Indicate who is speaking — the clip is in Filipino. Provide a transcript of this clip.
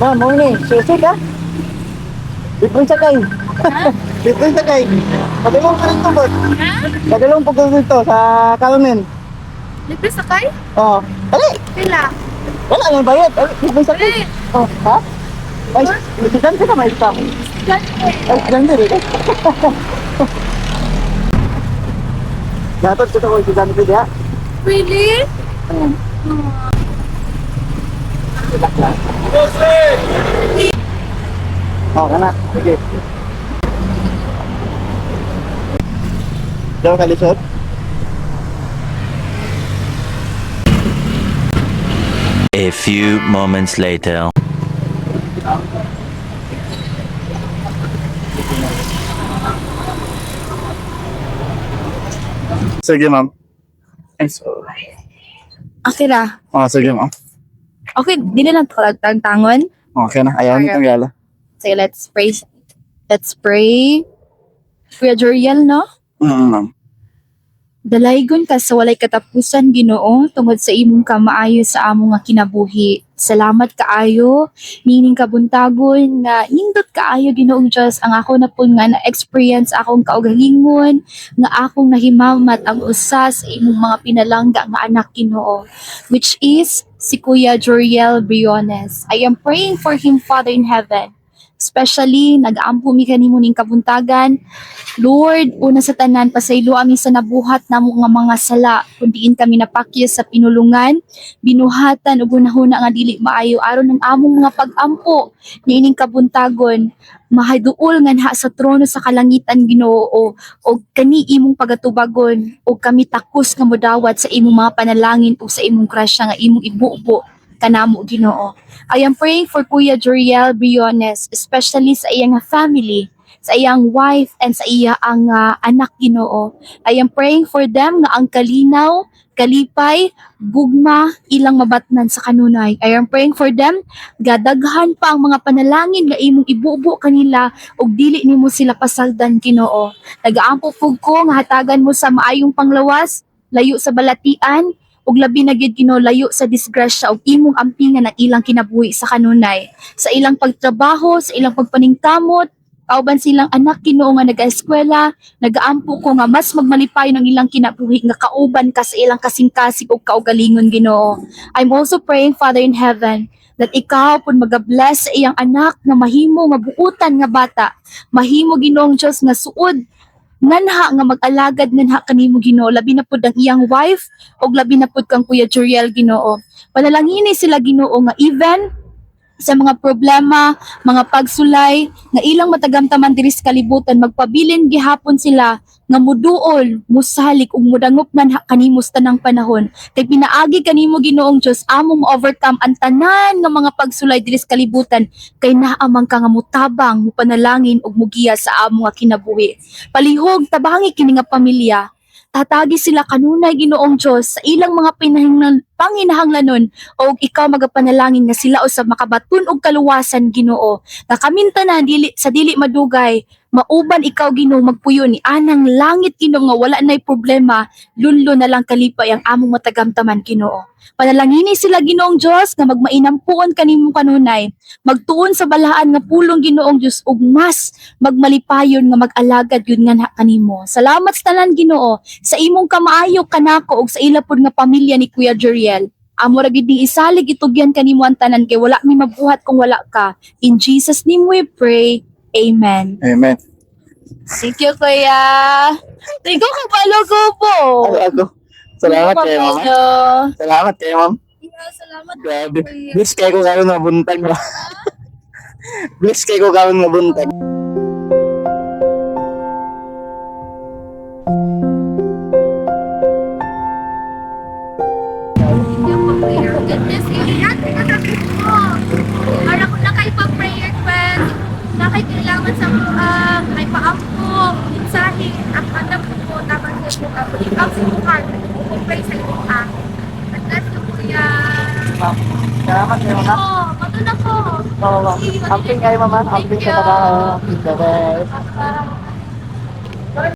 Speaker 1: Ma'am, morning. Susi ka? Libreng sakay.
Speaker 2: Ha?
Speaker 1: Libreng sakay. Padalong ka rito, boss.
Speaker 2: Ha?
Speaker 1: Padalong po ka rito sa Carmen.
Speaker 2: Libre sakay?
Speaker 1: Oo. Dali.
Speaker 2: Pila?
Speaker 1: Wala nang bayad. Libreng sakay.
Speaker 2: Dali.
Speaker 1: Oh, ha? Ay, sidan ka na may staff.
Speaker 2: Dali.
Speaker 1: Ay, sidan ka rin. Dapat ko sa ko sidan ka diya.
Speaker 2: Really?
Speaker 1: Oh, kana. Sige. Daw ka lisod?
Speaker 3: A few moments later.
Speaker 1: Sige, ma'am. Ay, so.
Speaker 2: Okay na.
Speaker 1: Oh, sige, ma'am.
Speaker 2: Okay, di na lang tangon.
Speaker 1: Okay na. Ayaw
Speaker 2: Okay.
Speaker 1: nitong gala.
Speaker 2: Sige, let's pray. Let's pray. Kuya Joriel, no?
Speaker 1: Ma'am.
Speaker 2: Dalaygon ka sa walay katapusan, Ginoo, tungod sa imong kamaayo sa among nga kinabuhi. Salamat kaayo, nining kabuntagon nga nindot kaayo Ginoong Dios ang ako na pud nga na-experience akong kaugalingon nga akong nahimamat ang usa sa imong mga pinalangga nga anak Ginoo, which is si Kuya Joriel Briones. I am praying for him, Father in heaven. Especially, nag-aampo mi kanimo ning kabuntagan. Lord, una sa tanan, pasaylo ami sa nabuhat namo nga mga sala, kung diin kami napakya sa pinulungan, binuhatan ug hunahuna nga dili maayo aron ng among mga pag-ampo niining kabuntagon, mahaduol nga nha sa trono sa kalangitan Ginoo o kani imong pagatubagon o kami takos nga modawat sa imong mga panalangin o sa imong grasya nga imong ibubo kanamo Ginoo. I am praying for Kuya Joriel Briones, especially sa iyang family, sa iyang wife, and sa iyang anak Ginoo. I am praying for them nga ang kalinaw, kalipay, gugma, ilang mabatnan sa kanunay. I am praying for them, gadaghan pa ang mga panalangin nga imong ibubo kanila ug dili nimo sila pasaldan Ginoo. Nagaampo pug ko nga hatagan mo sa maayong panglawas, layo sa balatian, ug labi na gyud Ginoo layo sa disgrasya ug imong ampingan ang ilang kinabuhi sa kanunay, sa ilang pagtrabaho, sa ilang pagpaningkamot, kauban silang anak Ginoo nga nag-eskwela. Nagaampo ko nga mas magmalipay ng ilang kinabuhi nga kauban ka sa ilang kasing-kasing ug kaugalingon Ginoo. I'm also praying, Father in heaven, that ikaw pud mag-bless sa iyang anak nga mahimo mabuutan nga bata, mahimo Ginoong Dios nga suod nganha nga mag-alagad nganha kanimo Ginoo, labi na pud ang iyang wife ug labi na pud kang Kuya Joriel Ginoo. Panalangini sila Ginoo nga even sa mga problema, mga pagsulay nga ilang matagamtaman diri sa kalibutan, magpabilin gihapon sila nga muduol, musalik ug mudangopnan kanimo sa tanang panahon. Kay pinaagi kanimo Ginoong Dios among overcome ang tanan nga mga pagsulay diri sa kalibutan, kay naamang ka nga mutabang, mupanalangin ug mugiya sa among nga kinabuhi. Palihog tabangi kini nga pamilya. Tatagi sila kanunay Ginoong Dios sa ilang mga panginahanglanon o ikaw magapanalangin nga sila usab makabaton og kaluwasan Ginoo. Nga kami tanan dili sa dili madugay, mauban ikaw Ginoo magpuyo ni anang langit Ginoo nga wala nay problema, lunlo na lang kalipay ang among matagamtaman Ginoo. Panalangini sila Ginoong Dios nga magmainampuon kanimo kanunay, magtuon sa balahan nga pulong Ginoong Dios ug mas magmalipayon nga mag-alagad yun nga kanimo. Salamat sa tanan Ginoo sa imong kamaayo kanako ug sa ila pod nga pamilya ni Kuya Joriel. Amo ra gid ni isalig itugyan kanimo ang tanan kay wala mi mabuhat kung wala ka. In Jesus name we pray. Amen.
Speaker 1: Amen.
Speaker 2: Thank you, Kuya. Thank you, kapalo ko po.
Speaker 1: Ako. Salamat kayo, ma'am. Salamat kayo, ma'am.
Speaker 2: Yeah, salamat.
Speaker 1: Grabe.
Speaker 2: Kuya.
Speaker 1: Bless kayo ko karon nga buntag. Bless kayo ko karon nga buntag.
Speaker 2: Goodness, iyan, pinatapos mo. Para kung nakay pa-prayer request, nakay kailangan sa may paampo, mensahe, at mandam po, dapat po ako. Ikaw sa bukan, pray sa iyo bless you, Kuya.
Speaker 1: Salamat kayo, ma'am.
Speaker 2: Oo, matulog ko.
Speaker 1: Oo, ma'am. Amping kayo, ma'am. Amping sa trabaho. Bye-bye.
Speaker 2: Bye-bye.